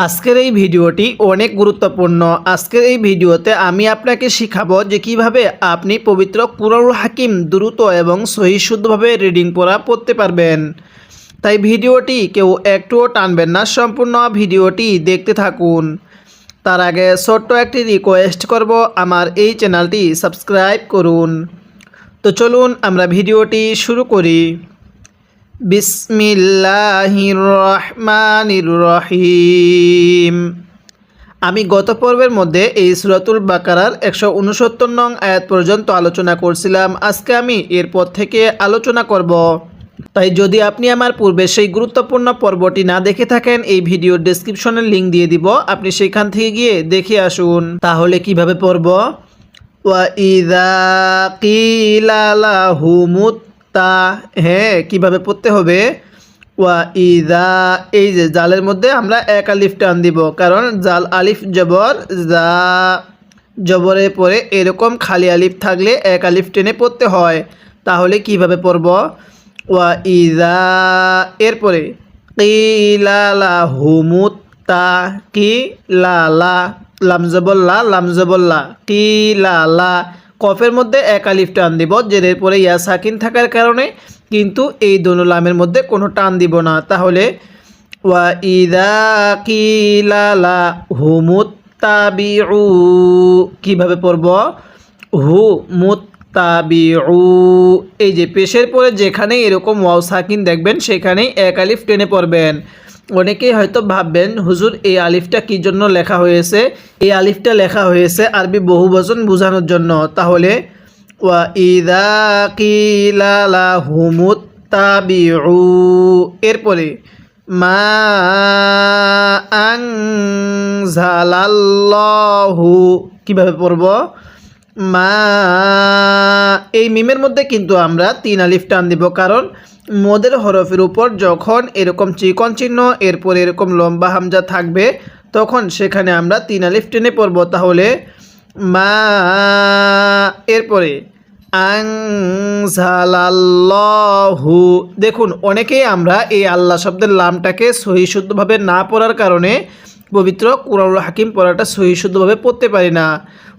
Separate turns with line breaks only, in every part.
আজকের এই ভিডিওটি অনেক গুরুত্বপূর্ণ। আজকের এই ভিডিওতে আমি আপনাকে শিখাবো যে কিভাবে আপনি পবিত্র কুরআনুল হাকিম দ্রুত এবং সহি শুদ্ধভাবে রিডিং পড়তে পারবেন। তাই ভিডিওটি কেউ একটুও টানবেন না, সম্পূর্ণ ভিডিওটি দেখতে থাকুন। তার আগে ছোট্ট একটি রিকোয়েস্ট করব, আমার এই চ্যানেলটি সাবস্ক্রাইব করুন। তো চলুন আমরা ভিডিওটি শুরু করি। বিসমিল্লাহির রহমানির রহিম। আমি গত পর্বের মধ্যে এই সূরাতুল বাকারার 169 নং আয়াত পর্যন্ত আলোচনা করছিলাম। আজকে আমি এরপর থেকে আলোচনা করব। তাই যদি আপনি আমার পূর্বে সেই গুরুত্বপূর্ণ পর্বটি না দেখে থাকেন, এই ভিডিওর ডেসক্রিপশনের লিঙ্ক দিয়ে দিব, আপনি সেখান থেকে গিয়ে দেখে আসুন। তাহলে কিভাবে পড়ব? ওয়া ইযা কিলা লাহুমুত তা, হ্যাঁ, কিভাবে পড়তে হবে? ওয়া ইদা, এই যে জালের মধ্যে আমরা এক আলিফ টান দিব, কারণ জাল আলিফ জবর, যা জবরের পরে এরকম খালি আলিফ থাকলে এক আলিফ টেনে পড়তে হয়। তাহলে কিভাবে পড়ব? ওয়া ইদা, এরপরে কিলা লাহুমুত তা, কি লালা, লামজবল্লা লামজবল্লা, কি লালা, কফের মধ্যে এক আলিফ টান দিব, জেরের পরে ইয়া সাকিন থাকার কারণে, কিন্তু এই দোনো লামের মধ্যে কোনো টান দিব না। তাহলে ওয়া ইদা কিলা লাহুমুত্তাবিউ, কিভাবে পড়ব? হু মুত্তাবিউ, এই যে পেশের পরে যেখানে এরকম ওয়াও সাকিন দেখবেন সেখানেই এক আলিফ টেনে পড়বেন। অনেকেই হয়তো ভাববেন, হুজুর এই আলিফটা কি জন্য লেখা হয়েছে? এই আলিফটা লেখা হয়েছে আরবি বহুবচন বোঝানোর জন্য। তাহলে ওয়া ইদা কিলা লাহুমুত্তাবিউ, এরপরে মা আনজালাল্লাহু, কিভাবে পড়ব? মা, এই মিমের মধ্যে কিন্তু আমরা 3 আলিফ টান দিব, কারণ মদের হরফের উপর যখন এরকম চিকন চিহ্ন এরপর এরকম লম্বা হামজা থাকবে তখন সেখানে আমরা 3 আলিফ টেনে পড়ব। তাহলে মা, এরপরে আনজালাল্লাহু। দেখুন, অনেকেই আমরা এই আল্লাহ শব্দের লামটাকে সহি শুদ্ধভাবে না পড়ার কারণে পবিত্র কুরআনুল হাকিম পড়াটা সহি শুদ্ধভাবে পড়তে পারি না।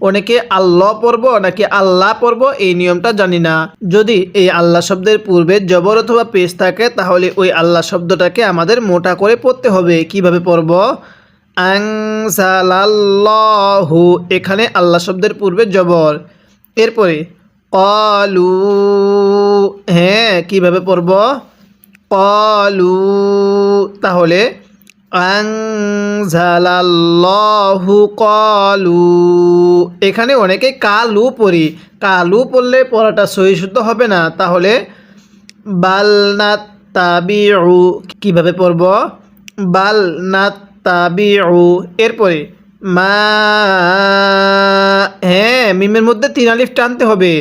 অনেকে আল্লাহ পড়ব নাকি আল্লাহ পড়ব এই নিয়মটা জানি না। যদি এই আল্লাহ শব্দের পূর্বে জবর অথবা পেশ থাকে তাহলে ওই আল্লাহ শব্দটাকে আমাদের মোটা করে পড়তে হবে। কিভাবে পড়ব? আনজালাল্লাহু, এখানে আল্লাহ শব্দের পূর্বে জবর, এরপরে ক্বালু, হ্যাঁ, কিভাবে পড়ব? ক্বালু, তাহলে আনজালাল্লাহু ক্বালু, এখানে অনেকে কালু পড়ি, কালু পড়লে পড়াটা সহি শুদ্ধ হবে না। তাহলে বাল নাত্তাবিউ, কিভাবে পড়ব? বাল নাত্তাবিউ, এরপরে মা, হ্যাঁ, মিমের মধ্যে 3 আলিফ টানতে হবে।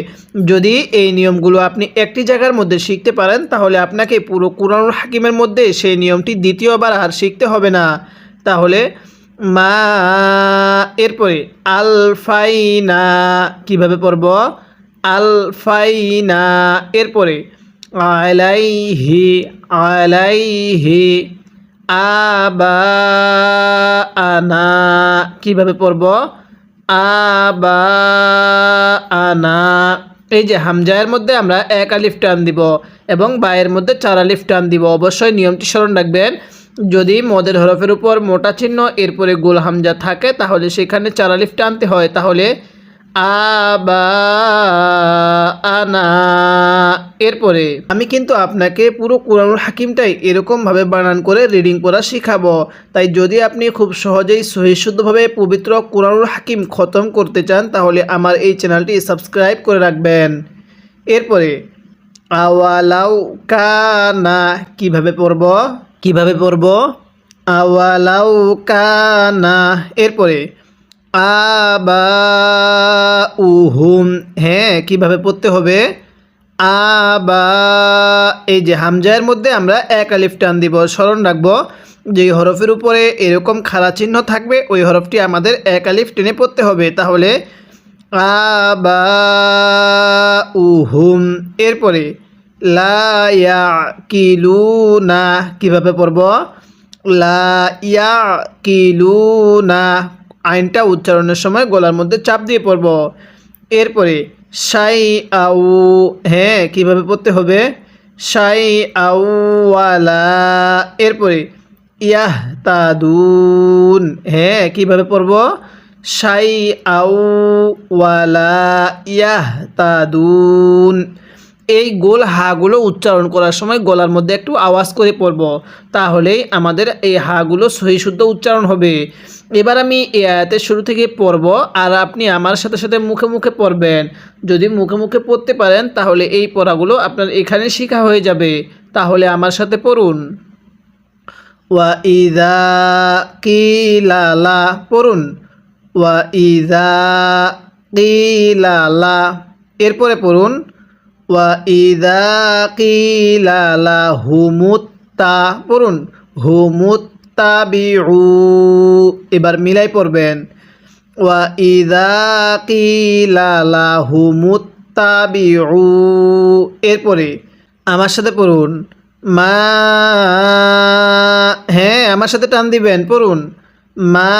যদি এই নিয়মগুলো আপনি একটি জায়গার মধ্যে শিখতে পারেন তাহলে আপনাকে পুরো কুরআনুল হাকিমের মধ্যে সেই নিয়মটি দ্বিতীয়বার আর শিখতে হবে না। তাহলে মা, এরপরে আলফাইনা, কিভাবে পড়ব? আলফাইনা, এরপরে আলাইহি, আলাইহি আবা আনা, কিভাবে পড়ব? আবা আনা, এই যে হামজায়ের মধ্যে আমরা এক আলিফ টান দিব এবং বায়ের মধ্যে 4 আলিফ টান দিব। অবশ্যই নিয়মটি স্মরণ রাখবেন। যদি মদের হরফের উপর মোটা চিহ্ন এরপরে গোল হামজা থাকে তাহলে সেখানে 4 আলিফ টানতে হয়। তাহলে আবা আনা, এরপরে আমি কিন্তু আপনাকে পুরো কুরআনুল হাকিমটাই এরকমভাবে বানান করে রিডিং পড়া শিখাবো। তাই যদি আপনি খুব সহজেই সহি শুদ্ধভাবে পবিত্র কুরআনুল হাকিম খতম করতে চান তাহলে আমার এই চ্যানেলটি সাবস্ক্রাইব করে রাখবেন। এরপরে আওয়ালাউ কানা, কিভাবে পড়ব? কিভাবে পড়ব? আওয়ালাউ কানা, এরপরে আবাউহুম, হ্যাঁ, কিভাবে পড়তে হবে? আবা, এই যে হামজায়ের মধ্যে আমরা এক আলিফ টান দিব। স্মরণ রাখবো, যে হরফের উপরে এরকম খাড়া চিহ্ন থাকবে ওই হরফটি আমাদের এক আলিফ টেনে পড়তে হবে। তাহলে আবাউহুম, এরপরে লা ইয়াকিলুনা, কিভাবে পড়ব? লা ইয়াকিলুনা, আইনটা উচ্চারণের সময় গলার মধ্যে চাপ দিয়ে পড়ব। এরপরে শাই আউ, হ্যাঁ কিভাবে পড়তে হবে, শাই আউওয়ালা। এরপরে ইয়াহ তাদুন, হ্যাঁ কিভাবে পড়ব, শাই আউওয়ালা ইয়াহ তাদুন। এই গোল হাগুলো উচ্চারণ করার সময় গলার মধ্যে একটু আওয়াজ করে পড়ব, তাহলেই আমাদের এই হাগুলো সহি শুদ্ধ উচ্চারণ হবে। এবার আমি এই আয়াতের শুরু থেকে পড়ব, আর আপনি আমার সাথে সাথে মুখে মুখে পড়বেন। যদি মুখে মুখে পড়তে পারেন তাহলে এই পড়াগুলো আপনার এখানে শেখা হয়ে যাবে। তাহলে আমার সাথে পড়ুন। ওয়া ইযা কিলা লা, পড়ুন ওয়া ইযা কিলা লা। এরপরে পড়ুন ওয়া ইযা কিলা লাহুমুত্তা, পড়ুন হুমুত্তাবিউ। এবার মিলাই পড়বেন ওয়া ইযা কিলা লাহুমুত্তাবিউ। এরপরে আমার সাথে পড়ুন মা, হ্যাঁ আমার সাথে টান দিবেন, পড়ুন মা।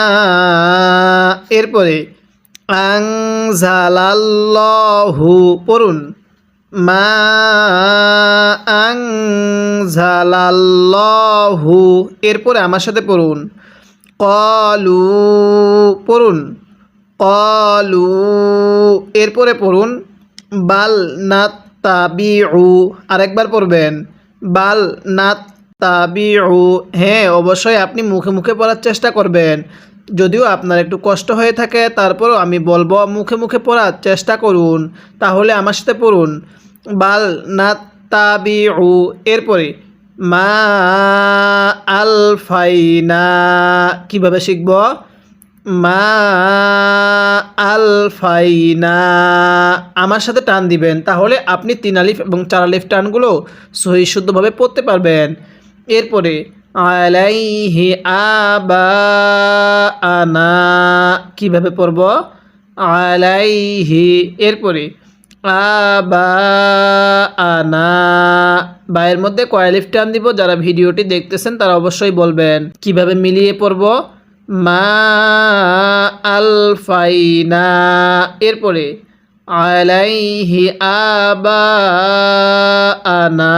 এরপরে আনজালাল্লাহু, পড়ুন মা আনজালাল্লাহু। এরপরে আমার সাথে পড়ুন ক্বালু, পড়ুন ক্বালু। এরপরে পড়ুন বাল নাত্তাবিউ, আরেকবার পড়বেন বাল নাত্তাবিউ। হ্যাঁ অবশ্যই আপনি মুখে মুখে পড়ার চেষ্টা করবেন, যদিও আপনার একটু কষ্ট হয়ে থাকে তারপরও আমি বলবো মুখে মুখে পড়ার চেষ্টা করুন। তাহলে আমার সাথে পড়ুন বাল নাত্তাবিউ। এরপরে মা আলফাইনা, কিভাবে শিখব, মা আলফাইনা। আমার সাথে টান দিবেন, তাহলে আপনি 3 আলিফ এবং 4 আলিফ টানগুলো সহি শুদ্ধভাবে পড়তে পারবেন। এরপরে আলাইহি আবাআনা, কিভাবে পড়ব, আলাইহি। এরপরে আবাআনা, বায়ের মধ্যে কয় আলিফ টান দিব, যারা ভিডিওটি দেখতেছেন তারা অবশ্যই বলবেন। কিভাবে মিলিয়ে পড়ব, মা আলফাইনা। এরপরে আলাইহি আবাআনা।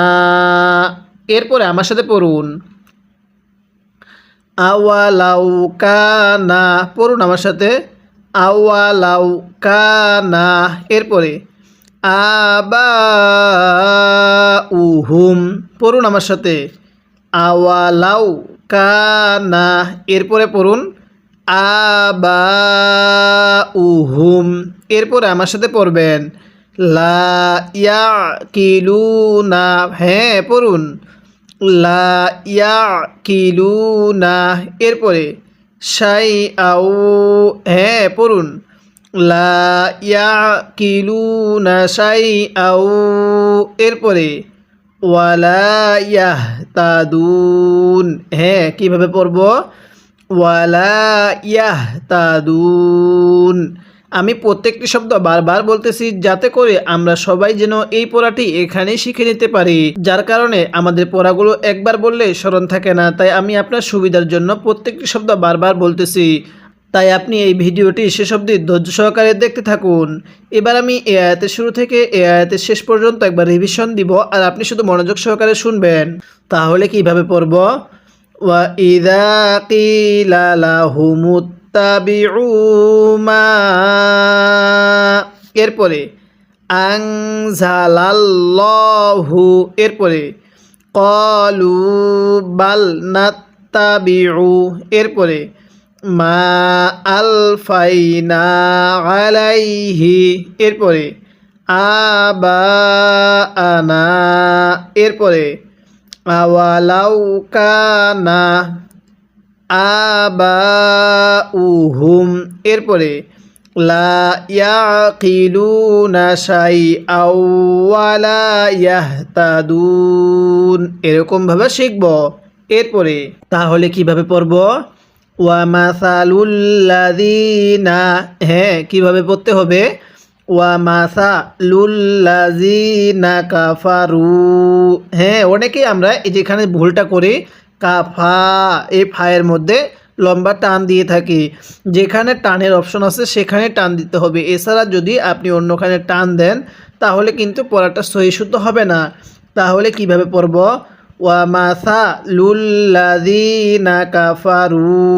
এরপরে আমার সাথে পড়ুন আওয়ালাউ কানা, পড়ুন আমার সাথে আওয়ালাউ কানা। এরপরে আবাউহুম, পড়ুন আমার সাথে আওয়ালাউ কানা। এরপরে পড়ুন আবাউহুম। এরপরে আমার সাথে পড়বেন লা ইয়াকিলুনা, হ্যাঁ পড়ুন লা ইয়াকিলুনা। এরপরে শাইআউ, হ্যাঁ পড়ুন লা ইয়াকিলুনা শাইআউ। এরপরে ওয়ালা ইয়াহতাদুন, হ্যাঁ কিভাবে পড়ব, ওয়ালা ইয়াহতাদুন। আমি প্রত্যেকটি শব্দ বারবার বলতেছি যাতে করে আমরা সবাই যেন এই পড়াটি এখানেই শিখে নিতে পারি, যার কারণে আমাদের পড়াগুলো একবার বললে স্মরণ থাকে না। তাই আমি আপনার সুবিধার জন্য প্রত্যেকটি শব্দ বারবার বলতেছি, তাই আপনি এই ভিডিওটি শেষ অবধি ধৈর্য সহকারে দেখতে থাকুন। এবার আমি এই আয়াতের শুরু থেকে এই আয়াতের শেষ পর্যন্ত একবার রিভিশন দিব, আর আপনি শুধু মনোযোগ সহকারে শুনবেন। তাহলে কিভাবে পড়ব, ওয়া ইযা কিলা লাহুমুত্তাবিউ মা, এরপরে আনজালাল্লাহু। এরপরে ক্বালু বাল নাত্তাবিউ। এরপরে মা আলফাইনা আলাইহি। এরপরে আবাআনা। এরপরে আওয়ালাউ কানা আবাউহুম। এরপরে লা ইয়াকিলুনা শাইআও ওয়ালা ইয়াহতাদুন, এরকমভাবে শিখব। এরপরে তাহলে কিভাবে পড়ব, ওয়া মাসালুল্লাযিনা, হ্যাঁ কিভাবে পড়তে হবে, ওয়া মাসালুল্লাযিনা কাফারু। হ্যাঁ অনেকেই আমরা এই যেখানে ভুলটা করে কাফা, এই ফায়ের মধ্যে লম্বা টান দিয়ে থাকি। যেখানে টানের অপশন আছে সেখানে টান দিতে হবে। এছাড়া যদি আপনি অন্যখানে টান দেন তাহলে কিন্তু পড়াটা সহি শুদ্ধ হবে না। তাহলে কিভাবে পড়ব? ওয়া মাসালুল্লাযীনা কাফারু,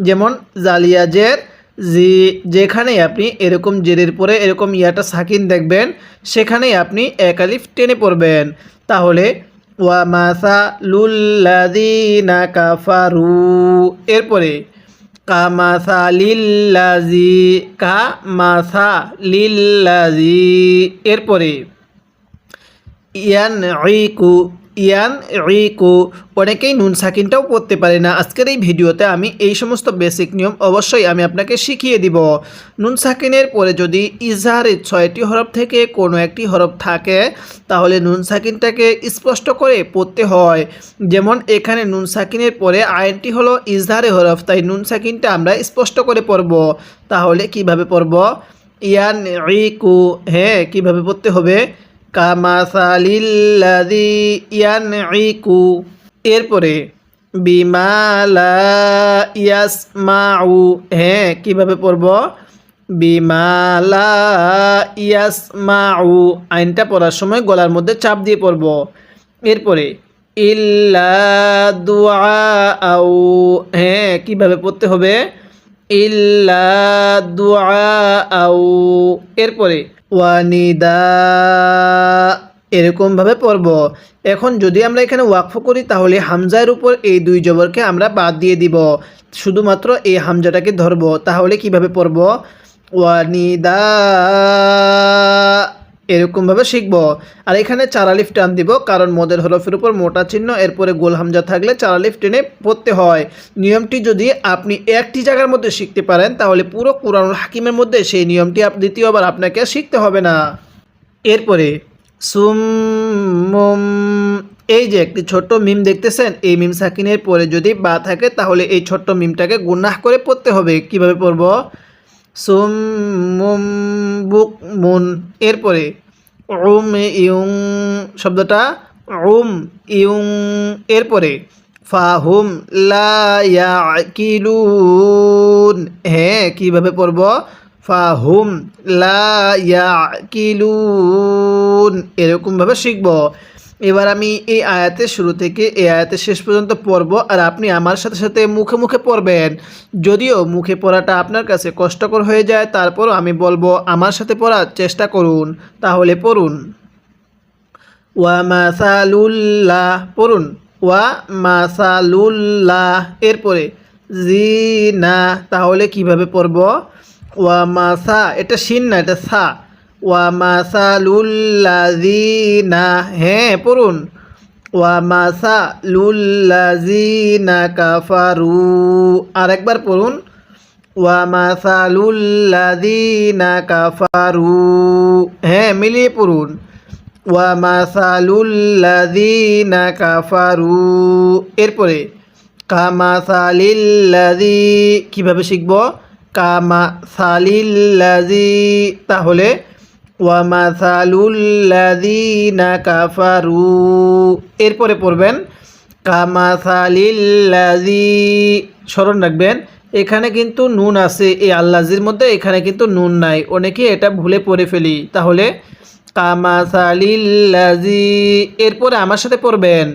যেমন জালিয়া জের জি, যেখানেই আপনি এরকম জেরের পরে এরকম ইয়াটা সাকিন দেখবেন সেখানেই আপনি এক আলিফ টেনে পড়বেন। তাহলে ওয়া মাসালুল্লাযীনা কাফারু, এরপরে কামাসালিল্লাযী, কামাসালিল্লাযী, এরপরে ইয়ানঈকু, অনেকেই নুন সাকিনটাও পড়তে পারে না। আজকের এই ভিডিওতে আমি এই সমস্ত বেসিক নিয়ম অবশ্যই আমি আপনাকে শিখিয়ে দিব। নুন সাকিনের পরে যদি ইজহারের 6টি হরফ থেকে কোনো একটি হরফ থাকে তাহলে নুন সাকিনটাকে স্পষ্ট করে পড়তে হয়। যেমন এখানে নুন সাকিনের পরে আইনটি হলো ইজহারের হরফ, তাই নুন সাকিনটা আমরা স্পষ্ট করে পড়ব। তাহলে কিভাবে পড়ব? ইয়ানঈকু, হ্যাঁ, কিভাবে পড়তে হবে? কামাসালিল্লাযী ইয়ানঈকু, এরপরে বিমা লা ইয়াসমাউ, হ্যাঁ, কিভাবে পড়ব? বিমা লা ইয়াসমাউ, আইনটা পড়ার সময় গলার মধ্যে চাপ দিয়ে পড়ব। এরপরে ইল্লা দুআআউ, হ্যাঁ, কিভাবে পড়তে হবে? ইল্লা দুআআউ, এরপরে ওয়ানিদা, এরকমভাবে পড়ব। এখন যদি আমরা এখানে ওয়াকফ করি তাহলে হামজার উপর এই দুই জবরকে আমরা বাদ দিয়ে দিব, শুধুমাত্র এই হামজাটাকে ধরব। তাহলে কিভাবে পড়ব? ওয়ানিদা, এরকমভাবে শিখব। আর এখানে 4 আলিফ টান দিব, কারণ মদের হরফের উপর মোটা চিহ্ন এরপরে গোল হামজা থাকলে 4 আলিফ টেনে পড়তে হয়। নিয়মটি যদি আপনি একটি জায়গার মধ্যে শিখতে পারেন তাহলে পুরো কুরআনুল হাকিমের মধ্যে সেই নিয়মটি দ্বিতীয়বার আপনাকে শিখতে হবে না। এরপরে সুম্মুম, এই যে একটি ছোট্ট মিম দেখতেছেন, এই মিম সাকিনের পরে যদি বা থাকে তাহলে এই ছোট্ট মিমটাকে গুনাহ করে পড়তে হবে। কিভাবে পড়ব? সুম্মুম বুকমুন, এরপরে ইউং, শব্দটা ইউং, এরপরে ফাহুম লা ইয়াকিলুন, হ্যাঁ, কিভাবে পড়ব? ফাহুম লা ইয়াকিলুন, এরকমভাবে শিখব। এবার আমি এই আয়াতের শুরু থেকে এই আয়াতের শেষ পর্যন্ত পড়ব আর আপনি আমার সাথে সাথে মুখে মুখে পড়বেন। যদিও মুখে পড়াটা আপনার কাছে কষ্টকর হয়ে যায় তারপরও আমি বলবো আমার সাথে পড়ার চেষ্টা করুন। তাহলে পড়ুন ওয়া মাসালুল্লাহ, পড়ুন ওয়া মাসালুল্লাহ, এরপরে জিনা, তাহলে কিভাবে পড়ব? ওয়া মাসা, এটা শিন না, এটা সা। ওয়া মাসালুল্লাযীনা, হ্যাঁ, পড়ুন ওয়া মাসালুল্লাযীনা কাফারু, আরেকবার পড়ুন ওয়া মাসালুল্লাযীনা কাফারু, হ্যাঁ, মিলিয়ে পড়ুন ওয়া মাসালুল্লাযীনা কাফারু, এরপরে কামাসালিল্লাযী, কিভাবে শিখব? কামাসালিল্লাযী, তাহলে ওয়া মাসালুল্লাযীনা কাফারু, এরপরে পড়বেন কামাসালিল্লাযী। স্মরণ রাখবেন এখানে কিন্তু নুন আছে, এই আল্লাযীর মধ্যে এখানে কিন্তু নুন নাই, অনেকে এটা ভুলে পড়ে ফেলি। তাহলে কামাসালিল্লাযী, এরপরে আমার সাথে পড়বেন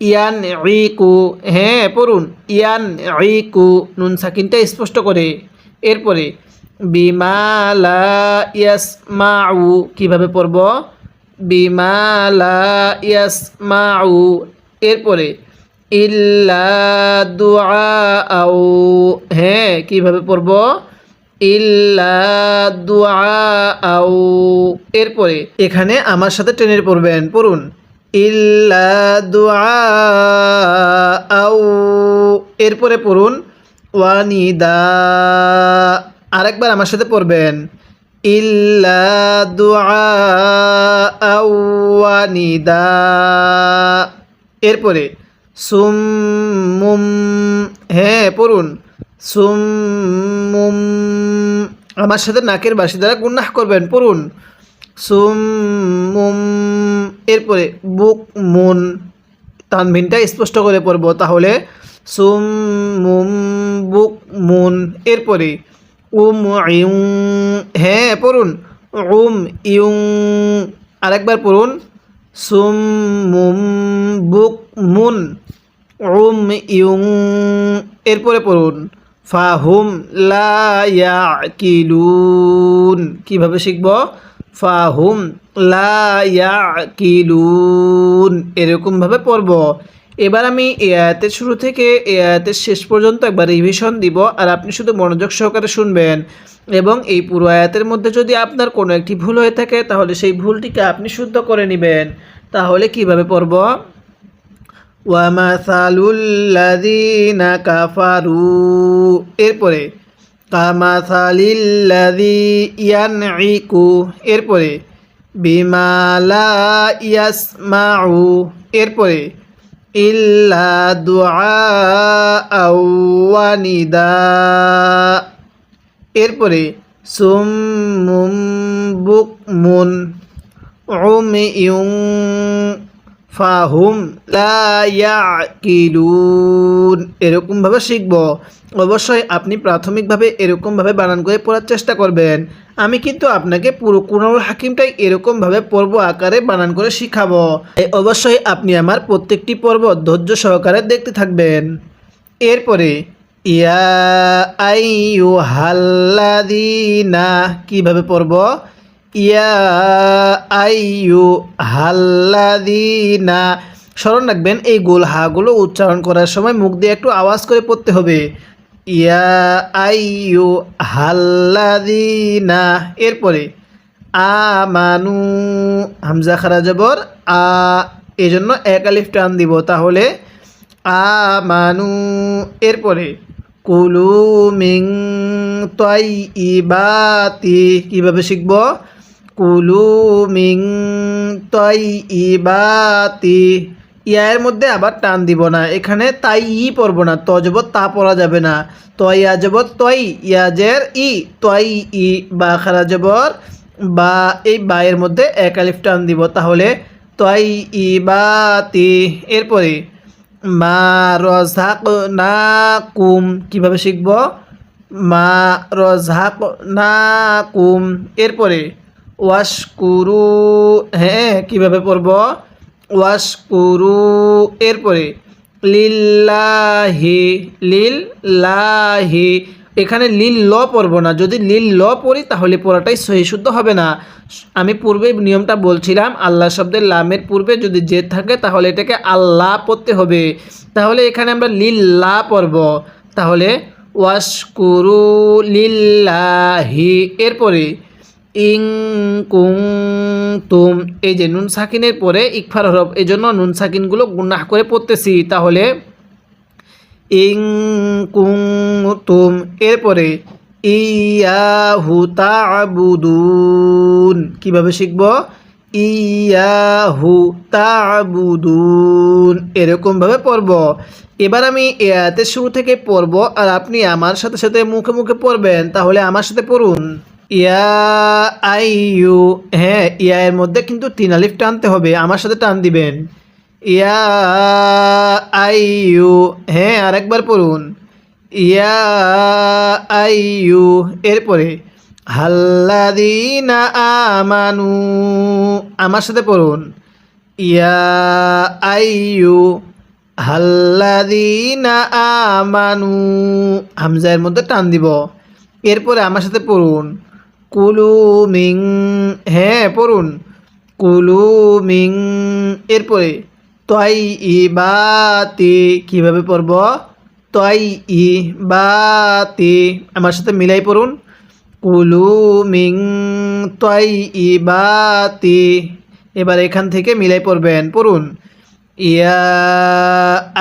ইয়ানঈকু, হ্যাঁ, পড়ুন ইয়ানঈকু, নুন সাকিনটা স্পষ্ট করে। এরপরে বিমা লা ইয়াসমাউ, কিভাবে পড়ব? বিমা লা ইয়াসমাউ, এরপরে ইল্লা দুআআউ, হ্যাঁ, কিভাবে পড়ব? ইল্লা দুআআউ, এরপরে এখানে আমার সাথে টেনে পড়বেন, পড়ুন ইল্লা দুআআউ, এরপরে পড়ুন ওয়ানিদা, আরেকবার আমার সাথে পড়বেন ইল্লা দুআআউ ওয়ানিদা, এরপরে সুম্মুম, হ্যাঁ, পড়ুন সুম্মুম, আমার সাথে নাকের বাঁশি দ্বারা গুনাহ করবেন, পড়ুন সুম্মুম, এরপরে বুকমুন, তানভিনটা স্পষ্ট করে পড়ব। তাহলে সুম্মুম বুকমুন, এরপরে ইউ, হ্যাঁ পড়ুন ইউং, আরেকবার পড়ুন সুম্মুম বুকমুন ইউং, এরপরে পড়ুন ফাহুম লা ইয়াকিলুন। কিভাবে শিখব? ফাহুম লা ইয়াকিলুন, এরকমভাবে পড়ব। এবার আমি এই আয়াতের শুরু থেকে এই আয়াতের শেষ পর্যন্ত একবার রিভিশন দিব, আর আপনি শুধু মনোযোগ সহকারে শুনবেন। এবং এই পুরো আয়াতের মধ্যে যদি আপনার কোনো একটি ভুল হয়ে থাকে তাহলে সেই ভুলটিকে আপনি শুদ্ধ করে নেবেন। তাহলে কিভাবে পড়ব? ওয়ামাসালুল্লাযীনা কাফারু, এরপরে কামাসালিল্লাযী ইয়ানঈকু, এরপরে বিমা লা ইয়াসমাউ, এরপরে ইল্লা দুআআও ওয়া নিদা, এরপরে সুম্মুম বুকমুন উমইউন ফাহুম লা ইয়াকিলুন, এরকমভাবে শিখব। অবশ্যই আপনি প্রাথমিকভাবে এরকমভাবে বানান করে পড়ার চেষ্টা করবেন। আমি কিন্তু আপনাকে পুরো কুরআনুল হাকিমটাই এরকমভাবে পর্ব আকারে বানান করে শিখাবো। অবশ্যই আপনি আমার প্রত্যেকটি পর্ব ধৈর্য সহকারে দেখতে থাকবেন। এরপরে ইয়া আইয়ুহাল্লাযীনা, কিভাবে পড়ব? ইয়া আইয়ুহাল্লাযীনা, স্মরণ রাখবেন এই গোল হাগুলো উচ্চারণ করার সময় মুখ দিয়ে একটু আওয়াজ করে পড়তে হবে। ইয়া আইয়ুহাল্লাযীনা, এরপরে আমানু, হামজা খারা জবর আ, এজন্য এক আলিফ টান দিব। তাহলে আমানু, এরপরে কুলু মিন তাইয়্যিবাতি, কিভাবে শিখব? কুলু মিন তাইয়্যিবাতি, ইয়ার মধ্যে আবার টান দিব না, এখানে তাই ই পড়ব না, তজবত তা পড়া যাবে না। তয় আজবত তয়, ইয়াজের ই, তয় ই, বা খারা জবর বা, এই বায়ের মধ্যে এক আলিফ টান দিব। তাহলে তয় ইবাতি, এরপরে মা রাযাকনাকুম, কিভাবে শিখব? মা রাযাকনাকুম, এরপরে ওয়াশকুরু, হ্যাঁ কিভাবে পড়ব? ওয়াশকুরু, এরপরে লিল্লাহি, লিল্লাহি, এখানে লিল ল পড়ব না, যদি লিল ল পড়ি তাহলে পড়াটাই সহি শুদ্ধ হবে না। আমি পূর্বে নিয়মটা বলছিলাম, আল্লাহ শব্দের লামের পূর্বে যদি জেদ থাকে তাহলে এটাকে আল্লাহ পড়তে হবে। তাহলে এখানে আমরা লিল্লাহ পড়ব। তাহলে ওয়াশকুরু লিল্লাহি, এরপরে ইং কুনতুম, এই যে নুন সাকিনের পরে ইকফার হরফ, এই জন্য নুন সাকিনগুলো গুনাহ করে পড়তেছি। তাহলে ইং কুনতুম, এরপরে ইয়াহু তা'বুদুন, কিভাবে শিখব? ইয়াহু তা'বুদুন, এরকমভাবে পড়ব। এবার আমি এই আয়াতের শুরু থেকে পড়ব, আর আপনি আমার সাথে সাথে মুখে মুখে পড়বেন। তাহলে আমার সাথে পড়ুন ইয়া আইয়ু, হ্যাঁ ইয়া এর মধ্যে কিন্তু 3 আলিফ টানতে হবে, আমার সাথে টান দিবেন। ইয়া আইয়ু, হ্যাঁ আরেকবার পড়ুন ইয়া আইয়ু, এরপরে হাল্লাযীনা আমানু, আমার সাথে পড়ুন ইয়া আইয়ু হাল্লাযীনা আমানু, হামজার মধ্যে টান দিব। এরপরে আমার সাথে পড়ুন কুলু মিন, হ্যাঁ পড়ুন কুলু মিন, এরপরে তাইয়্যিবাতি, কিভাবে পড়ব? তাইয়্যিবাতি, আমার সাথে মিলাই পড়ুন কুলু মিন তাইয়্যিবাতি। এবার এখান থেকে মিলাই পড়বেন, পড়ুন ইয়া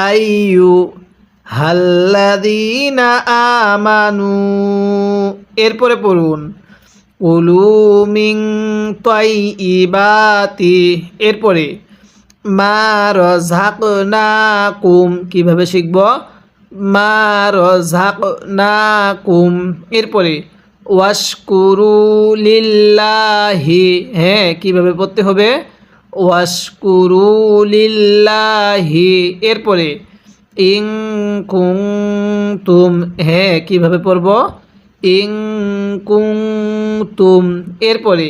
আইয়ু হাল্লাযীনা আমানু, এরপরে পড়ুন কুলু মিন তাইয়্যিবাতি, এরপরে মা রাযাকনাকুম, কিভাবে শিখব? মা রাযাকনাকুম, এরপরে ওয়াশকুরু লিল্লাহি, হ্যাঁ কিভাবে পড়তে হবে? ওয়াশকুরু লিল্লাহি, এরপরে ইং কুনতুম, হ্যাঁ কিভাবে পড়ব, ইং কুনতুম, এরপরে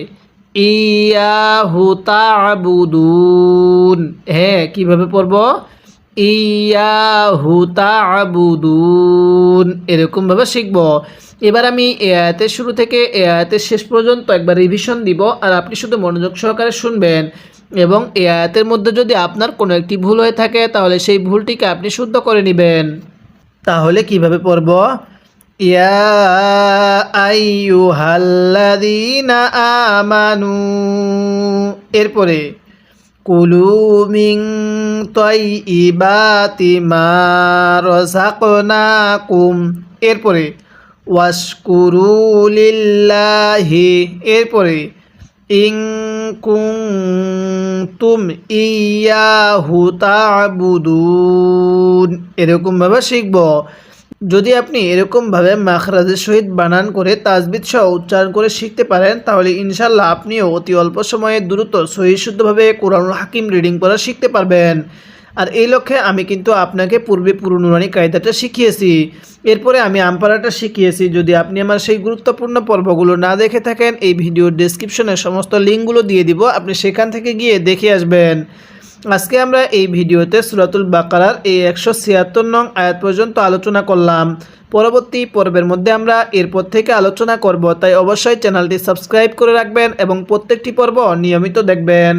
ইয়াহু তা'বুদুন, হ্যাঁ কিভাবে পড়ব, ইয়াহু তা'বুদুন, এরকমভাবে শিখব। এবার আমি এ আয়াতের শুরু থেকে এ আয়াতের শেষ পর্যন্ত একবার রিভিশন দিব, আর আপনি শুধু মনোযোগ সহকারে শুনবেন, এবং এই আয়াতের মধ্যে যদি আপনার কোনো একটি ভুল হয়ে থাকে তাহলে সেই ভুলটিকে আপনি শুদ্ধ করে নেবেন। তাহলে কিভাবে পড়ব, ইয়া আইয়ুহাল্লাযীনা আমানু, এরপরে কুলু মিন তাইয়্যিবাতি মা রাযাকনাকুম, এরপরে ওয়াশকুরু লিল্লাহি, এরপরে ইং কুনতুম ইয়াহু তা'বুদুন, এরকমভাবে শিখব। যদি আপনি এরকমভাবে মাখরাজের সহিত বানান করে তাজবিদ সহ উচ্চারণ করে শিখতে পারেন তাহলে ইনশাল্লাহ আপনিও অতি অল্প সময়ে দ্রুত সহিহ শুদ্ধভাবে কোরআনুল হাকিম রিডিং পড়া শিখতে পারবেন। আর এই লক্ষ্যে আমি কিন্তু আপনাকে পূর্বে পুরো নুরানি কায়দাটা শিখিয়েছি, এরপরে আমি আমপারাটা শিখিয়েছি। যদি আপনি আমার সেই গুরুত্বপূর্ণ পর্বগুলো না দেখে থাকেন, এই ভিডিওর ডেসক্রিপশনে সমস্ত লিঙ্কগুলো দিয়ে দিব, আপনি সেখান থেকে গিয়ে দেখে আসবেন। আজকে আমরা এই ভিডিওতে সূরাতুল বাকারার এই 176 নং আয়াত পর্যন্ত আলোচনা করলাম। পরবর্তী পর্বের মধ্যে আমরা এরপর থেকে আলোচনা করব, তাই অবশ্যই চ্যানেলটি সাবস্ক্রাইব করে রাখবেন এবং প্রত্যেকটি পর্ব নিয়মিত দেখবেন।